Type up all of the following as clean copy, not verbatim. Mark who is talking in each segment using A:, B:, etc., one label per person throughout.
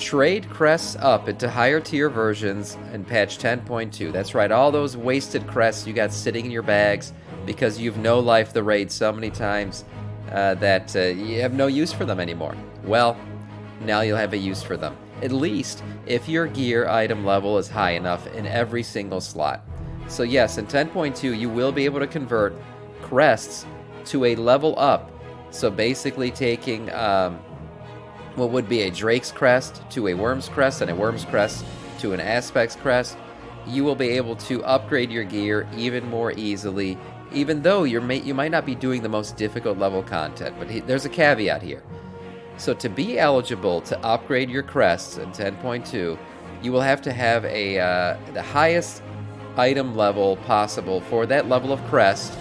A: Trade crests up into higher tier versions in patch 10.2. That's right, all those wasted crests you got sitting in your bags because you've no-life the raid so many times that you have no use for them anymore. Well, now you'll have a use for them. At least if your gear item level is high enough in every single slot. So yes, in 10.2 you will be able to convert crests to a level up. So basically taking what would be a Drake's Crest to a Worm's Crest, and a Worm's Crest to an Aspect's Crest, you will be able to upgrade your gear even more easily, even though you might not be doing the most difficult level content. But there's a caveat here. So to be eligible to upgrade your crests in 10.2, you will have to have the highest item level possible for that level of crest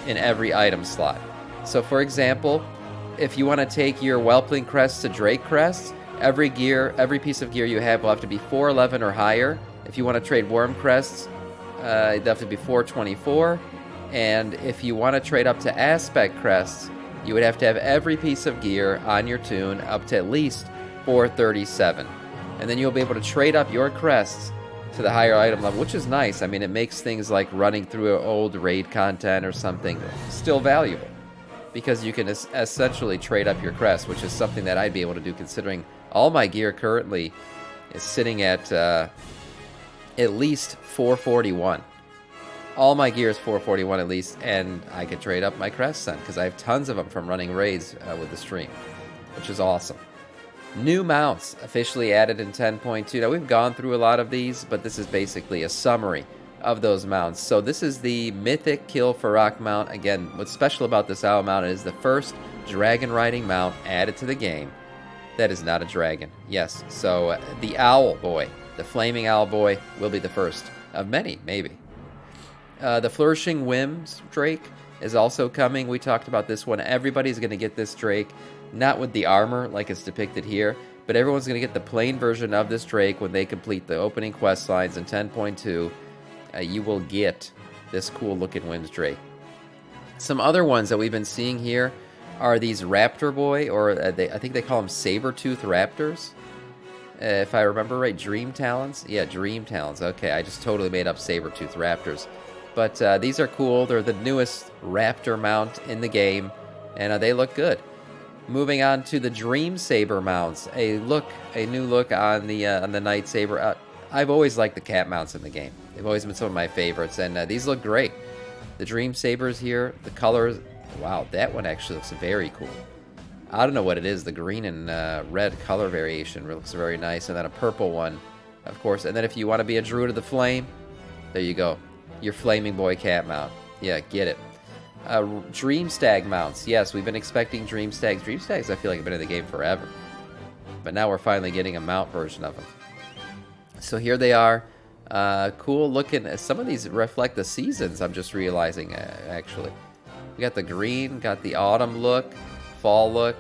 A: in every item slot. So for example, if you want to take your Whelpling Crest to Drake Crest, every piece of gear you have will have to be 411 or higher. If you want to trade Worm Crests, they'll have to be 424. And if you want to trade up to Aspect Crests, you would have to have every piece of gear on your tune up to at least 437. And then you'll be able to trade up your crests to the higher item level, which is nice. I mean, it makes things like running through old raid content or something still valuable, because you can essentially trade up your crest, which is something that I'd be able to do considering all my gear currently is sitting at least 441. All my gear is 441 at least, and I could trade up my crests then, because I have tons of them from running raids with the stream, which is awesome. New mounts officially added in 10.2. Now, we've gone through a lot of these, but this is basically a summary of those mounts. So this is the Mythic Kill Farak mount. Again, what's special about this owl mount is the first dragon riding mount added to the game that is not a dragon. Yes, so the Owl Boy, the Flaming Owl Boy, will be the first of many, maybe. The Flourishing Whims Drake is also coming. We talked about this one. Everybody's going to get this Drake, not with the armor like it's depicted here, but everyone's going to get the plain version of this Drake when they complete the opening quest lines in 10.2. You will get this cool looking Whims Drake. Some other ones that we've been seeing here are these Raptor Boy, or I think they call them Saber-Tooth Raptors. If I remember right, Dream Talons? Yeah, Dream Talons. Okay, I just totally made up Saber-Tooth Raptors. But these are cool. They're the newest Raptor mount in the game, and they look good. Moving on to the Dream Saber mounts. A new look on the Night Saber. I've always liked the cat mounts in the game. They've always been some of my favorites, and these look great. The Dream Sabers here, the colors, wow, that one actually looks very cool. I don't know what it is, the green and red color variation looks very nice, and then a purple one, of course. And then if you want to be a Druid of the Flame, there you go. Your Flaming Boy cat mount. Yeah, get it. Dream Stag mounts. Yes, we've been expecting Dream Stags. Dream Stags, I feel like, have been in the game forever. But now we're finally getting a mount version of them. So here they are. Cool looking. Some of these reflect the seasons, I'm just realizing, actually. We got the green, got the autumn look, fall look,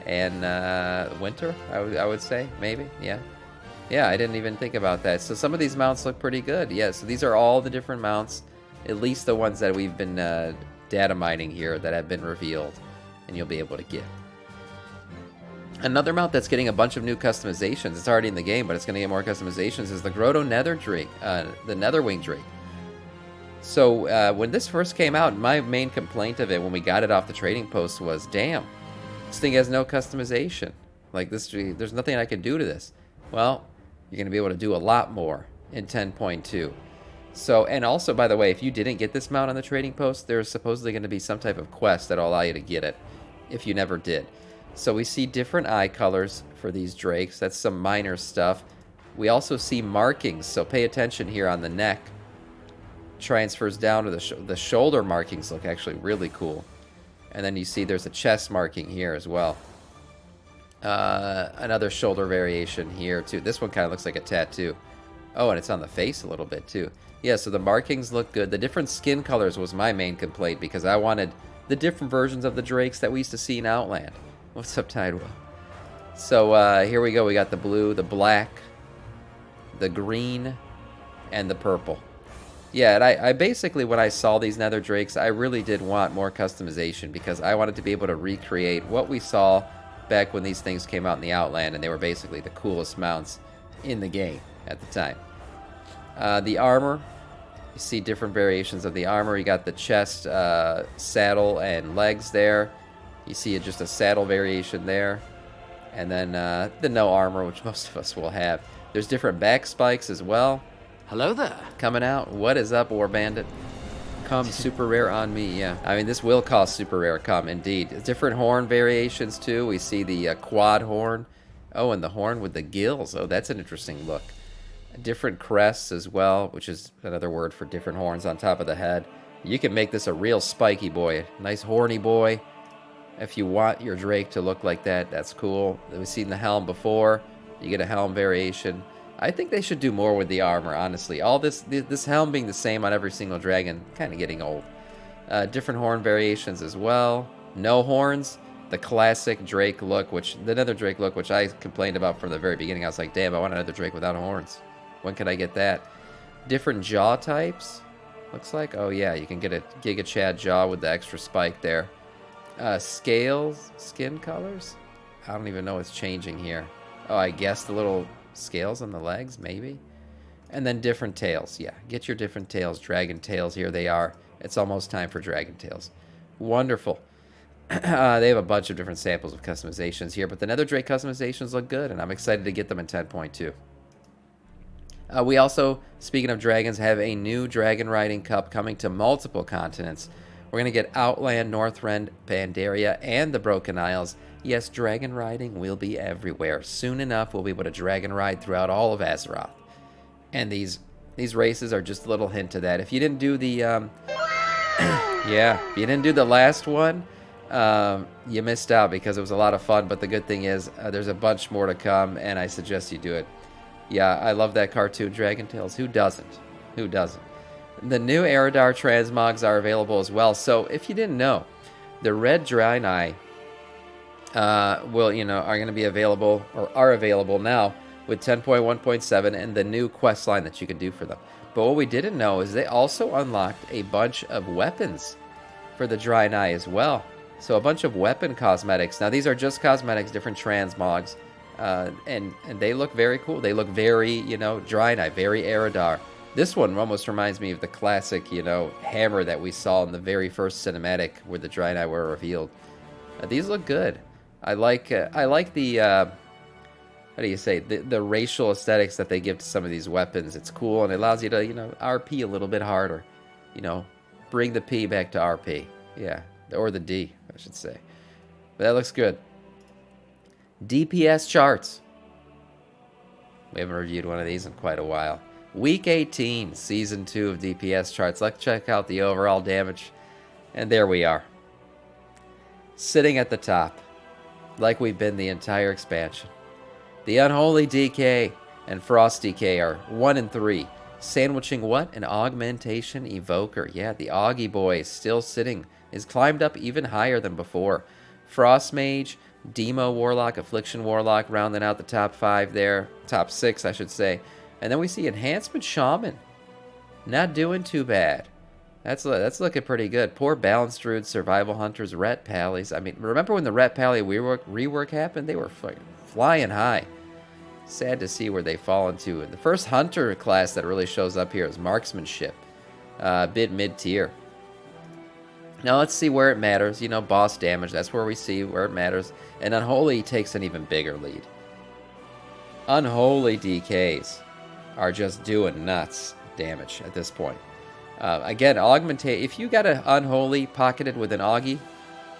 A: and winter, I would say, maybe. Yeah. Yeah, I didn't even think about that. So some of these mounts look pretty good. Yeah, so these are all the different mounts, at least the ones that we've been data mining here that have been revealed, and you'll be able to get. Another mount that's getting a bunch of new customizations, it's already in the game, but it's going to get more customizations, is the Grotto Nether Drake, the Netherwing Drake. So when this first came out, my main complaint of it when we got it off the trading post was, damn, this thing has no customization. Like, there's nothing I can do to this. Well, you're going to be able to do a lot more in 10.2. So, and also, by the way, if you didn't get this mount on the trading post, there's supposedly going to be some type of quest that'll allow you to get it if you never did. So we see different eye colors for these drakes. That's some minor stuff. We also see markings, so pay attention here on the neck. Transfers down to the shoulder markings look actually really cool. And then you see there's a chest marking here as well. Another shoulder variation here too. This one kind of looks like a tattoo. Oh, and it's on the face a little bit too. Yeah, so the markings look good. The different skin colors was my main complaint because I wanted the different versions of the drakes that we used to see in Outland. What's up, Tidewell? So here we go. We got the blue, the black, the green, and the purple. Yeah, and I basically, when I saw these nether drakes, I really did want more customization because I wanted to be able to recreate what we saw back when these things came out in the Outland, and they were basically the coolest mounts in the game at the time. The armor, you see different variations of the armor. You got the chest, saddle, and legs there. You see just a saddle variation there. And then the no armor, which most of us will have. There's different back spikes as well.
B: Hello there.
A: Coming out. What is up, War Bandit? Come super rare on me, yeah. I mean, this will cost super rare come, indeed. Different horn variations, too. We see the quad horn. Oh, and the horn with the gills. Oh, that's an interesting look. Different crests as well, which is another word for different horns on top of the head. You can make this a real spiky boy. Nice horny boy. If you want your Drake to look like that, that's cool. We've seen the helm before. You get a helm variation. I think they should do more with the armor, honestly. All this helm being the same on every single dragon, kind of getting old. Different horn variations as well. No horns. The classic Drake look, the nether Drake look, which I complained about from the very beginning. I was like, damn, I want another Drake without horns. When can I get that? Different jaw types. Looks like, oh yeah, you can get a Giga Chad jaw with the extra spike there. Scales, skin colors. I don't even know what's changing here. Oh, I guess the little scales on the legs, maybe. And then different tails. Yeah, get your different tails. Dragon tails, here they are. It's almost time for dragon tails. Wonderful. They have a bunch of different samples of customizations here, but the Nether Drake customizations look good, and I'm excited to get them in 10.2. We also, speaking of dragons, have a new Dragon Riding Cup coming to multiple continents. We're going to get Outland, Northrend, Pandaria, and the Broken Isles. Yes, dragon riding will be everywhere. Soon enough, we'll be able to dragon ride throughout all of Azeroth. And these races are just a little hint to that. If you didn't do the, yeah, if you didn't do the last one, you missed out because it was a lot of fun. But the good thing is, there's a bunch more to come, and I suggest you do it. Yeah, I love that cartoon, Dragon Tales. Who doesn't? Who doesn't? The new Eridar transmogs are available as well. So if you didn't know, the Red Draenei are going to be available, or are available now with 10.1.7 and the new quest line that you can do for them. But what we didn't know is they also unlocked a bunch of weapons for the Draenei as well. So a bunch of weapon cosmetics. Now these are just cosmetics, different transmogs, and they look very cool. They look very, Draenei, very Eridar. This one almost reminds me of the classic, hammer that we saw in the very first cinematic where the Draenei were revealed. These look good. I like the, how do you say, the racial aesthetics that they give to some of these weapons. It's cool, and it allows you to, RP a little bit harder. Bring the P back to RP. Yeah, or the D, I should say. But that looks good. DPS charts. We haven't reviewed one of these in quite a while. Week 18, Season 2 of DPS charts. Let's check out the overall damage. And there we are. Sitting at the top, like we've been the entire expansion. The Unholy DK and Frost DK are 1 and 3. Sandwiching what? An Augmentation Evoker. Yeah, the Augie boy is still sitting. Is climbed up even higher than before. Frost Mage, Demo Warlock, Affliction Warlock, rounding out the top 5 there. Top 6, I should say. And then we see Enhancement Shaman. Not doing too bad. That's looking pretty good. Poor Balanced Druids, Survival Hunters, Ret Pallies. I mean, remember when the Ret Pally rework happened? They were flying high. Sad to see where they fall into. And the first Hunter class that really shows up here is Marksmanship. Mid-tier. Now let's see where it matters. Boss damage. That's where we see where it matters. And Unholy takes an even bigger lead. Unholy DKs are just doing nuts damage at this point. Again, augmentate. If you got an Unholy pocketed with an Augie,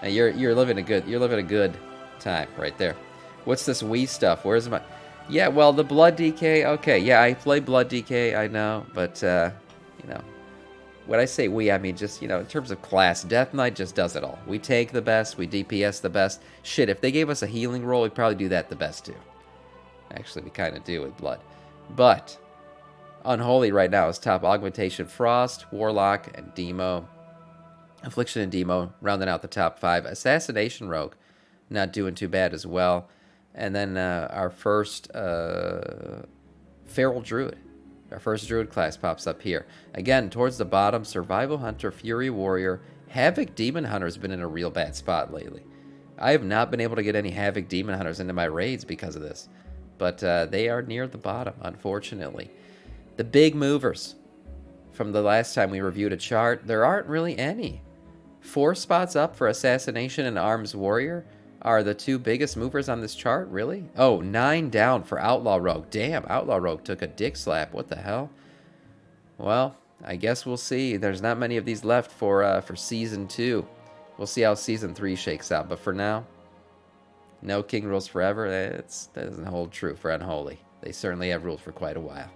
A: you're living a good time right there. What's this Wii stuff? Where's my? Yeah, well, the Blood DK. Okay, yeah, I play Blood DK. I know, but when I say we, I mean just in terms of class, Death Knight just does it all. We take the best, we DPS the best. Shit, if they gave us a healing roll, we'd probably do that the best too. Actually, we kind of do with Blood, but Unholy right now is top. Augmentation, Frost, Warlock, and Demo. Affliction and Demo rounding out the top 5. Assassination Rogue, not doing too bad as well. And then our first Feral Druid. Our first Druid class pops up here. Again, towards the bottom, Survival Hunter, Fury Warrior. Havoc Demon Hunter's been in a real bad spot lately. I have not been able to get any Havoc Demon Hunters into my raids because of this. But they are near the bottom, unfortunately. The big movers from the last time we reviewed a chart, there aren't really any. 4 spots up for Assassination and Arms Warrior are the 2 biggest movers on this chart, really? Oh, 9 down for Outlaw Rogue. Damn, Outlaw Rogue took a dick slap. What the hell? Well, I guess we'll see. There's not many of these left for Season 2. We'll see how Season 3 shakes out. But for now, no king rules forever. That doesn't hold true for Unholy. They certainly have ruled for quite a while.